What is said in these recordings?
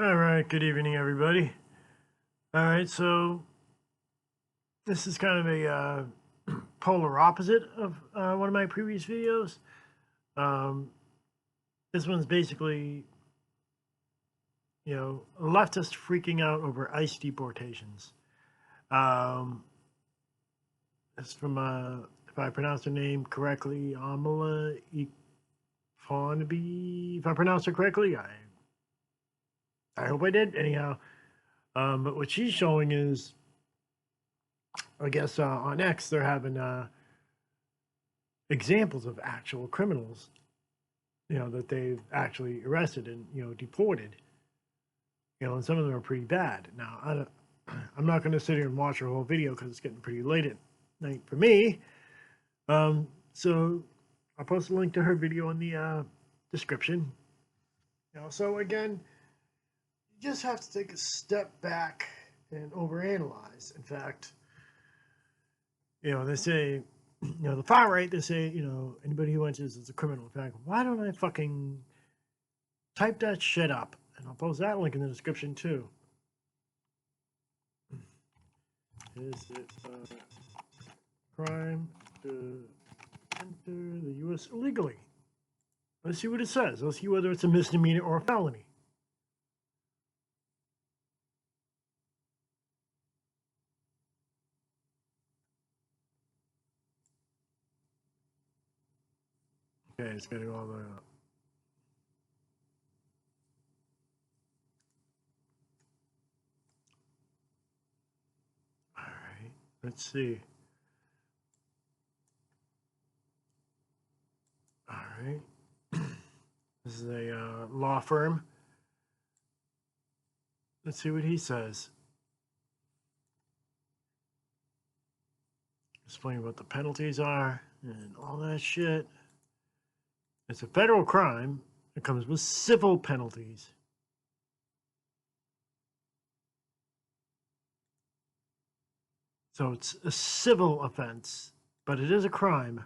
All right, good evening, everybody. All right, so this is kind of a polar opposite of one of my previous videos. Um, this one's basically, leftists freaking out over ICE deportations. It's from, if I pronounce her name correctly, Amala Ifonbi. If I pronounced her correctly, I hope I did. Anyhow, but what she's showing is, I guess on X they're having examples of actual criminals, that they've actually arrested and deported. And some of them are pretty bad. Now, I'm not going to sit here and watch her whole video because it's getting pretty late at night for me. So I'll post a link to her video in the description. So again, you just have to take a step back and overanalyze. In fact, they say, the far right, they say, anybody who enters is a criminal. In fact, why don't I fucking type that shit up? And I'll post that link in the description too. Is it a crime to enter the U.S. illegally? Let's see what it says. Let's see whether it's a misdemeanor or a felony. Okay, it's getting all the... All right, let's see. All right. This is a law firm. Let's see what he says. Explain what the penalties are and all that shit. It's a federal crime. It comes with civil penalties. So it's a civil offense, but it is a crime.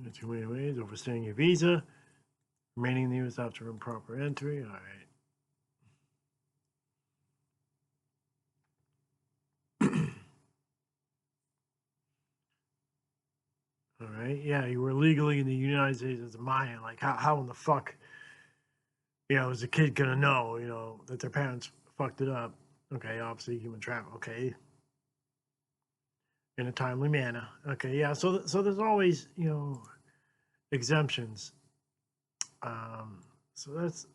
In too many ways: overstaying your visa, remaining in the U.S. after improper entry. All right. All right. Yeah, you were legally in the United States as a minor. Like, how in the fuck, is a kid gonna know, that their parents fucked it up? Okay, obviously human trafficking. Okay, in a timely manner. Okay, yeah. So there's always exemptions. So that's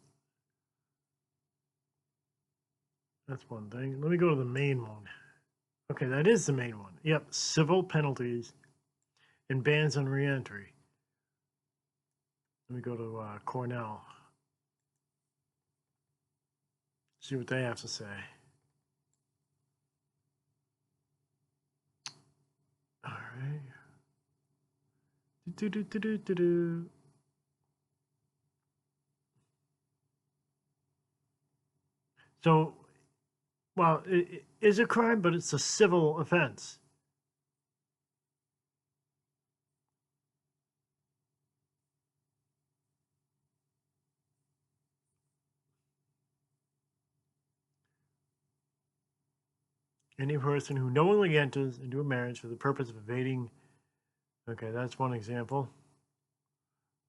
one thing. Let me go to the main one. Okay, that is the main one. Yep, civil penalties and bans on reentry. Let me go to Cornell. See what they have to say. All right. So, well, it is a crime, but it's a civil offense. Any person who knowingly enters into a marriage for the purpose of evading. Okay, that's one example.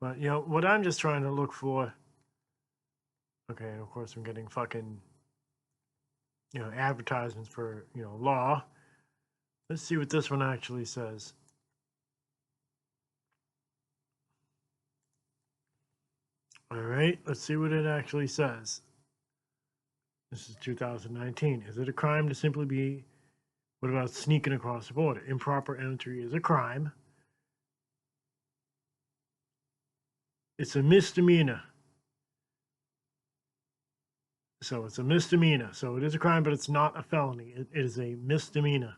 But, what I'm just trying to look for. Okay, and of course, I'm getting fucking, advertisements for, law. Let's see what this one actually says. All right, let's see what it actually says. This is 2019. Is it a crime to simply be... What about sneaking across the border? Improper entry is a crime. It's a misdemeanor. So it's a misdemeanor. So it is a crime, but it's not a felony. It is a misdemeanor.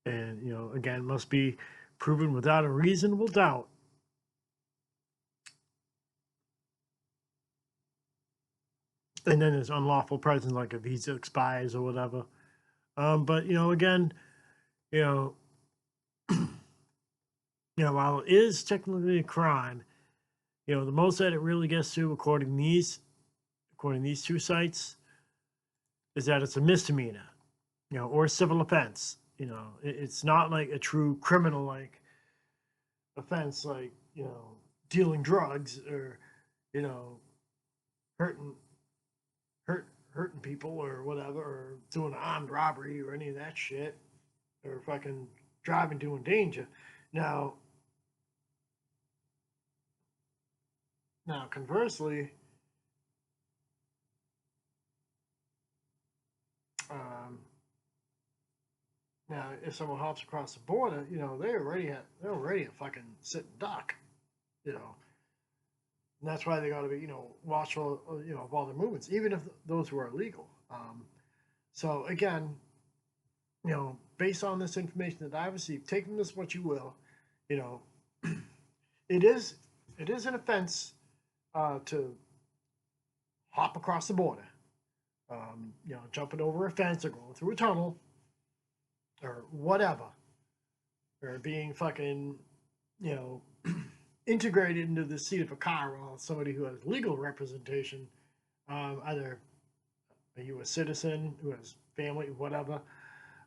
And, again, must be proven without a reasonable doubt. And then there's unlawful presence, like a visa expires or whatever. But again, you know, while it is technically a crime, the most that it really gets to, according to these two sites, is that it's a misdemeanor, or a civil offense. It's not like a true criminal like offense, like dealing drugs or hurting hurting people or whatever, or doing an armed robbery or any of that shit, or fucking driving to danger. Now, conversely, um, now if someone hops across the border, they're already a fucking sitting duck, you know. And that's why they got to be, watchful, of all their movements, even if those who are illegal. So again, based on this information that I received, take from this what you will. It is an offense to hop across the border. Jumping over a fence or going through a tunnel or whatever, or being fucking, integrated into the seat of a car while somebody who has legal representation, either a U.S. citizen who has family, whatever,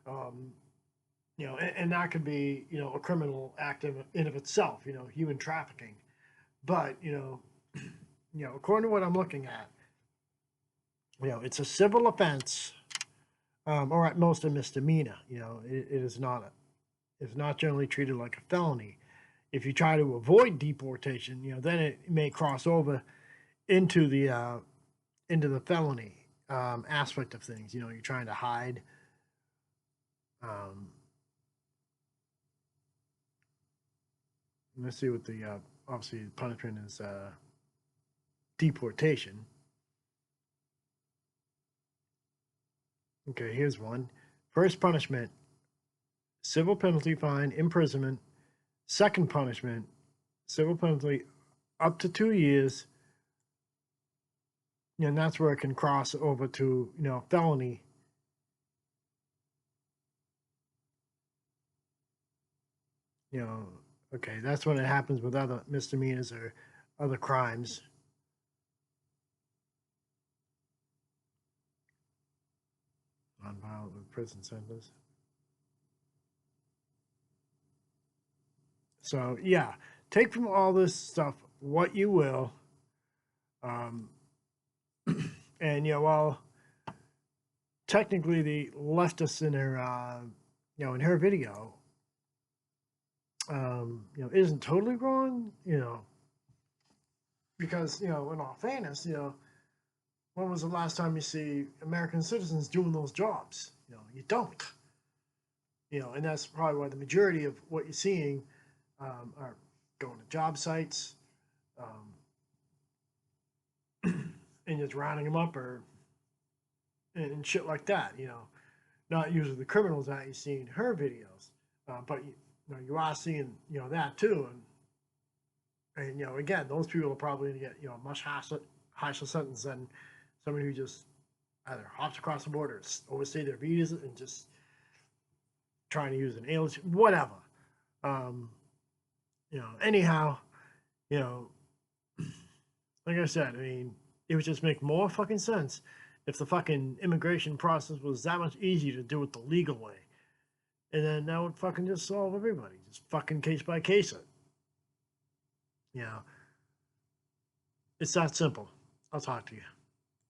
and that could be, a criminal act in of itself, human trafficking. But, according to what I'm looking at, it's a civil offense, or at most a misdemeanor. It is not it's not generally treated like a felony. If you try to avoid deportation, then it may cross over into the felony aspect of things. You're trying to hide. Let's see what the obviously the punishment is. Deportation. Okay, here's one. First punishment: civil penalty, fine, imprisonment. Second punishment: civil penalty up to 2 years. And that's where it can cross over to, felony. Okay, that's when it happens with other misdemeanors or other crimes. Nonviolent with prison sentence. So yeah, take from all this stuff what you will. And while technically the leftist in her, in her video, isn't totally wrong, because in all fairness, when was the last time you see American citizens doing those jobs? You don't. And that's probably why the majority of what you're seeing are going to job sites, and just rounding them up and shit like that. Not usually the criminals that you see in her videos, but you are seeing that too, and again, those people are probably going to get a much harsher sentence than somebody who just either hops across the border, overstay their visas, and just trying to use an alien, whatever. Anyhow, like I said, I mean, it would just make more fucking sense if the fucking immigration process was that much easier to do it the legal way. And then that would fucking just solve everybody. Just fucking case by case it. It's that simple. I'll talk to you.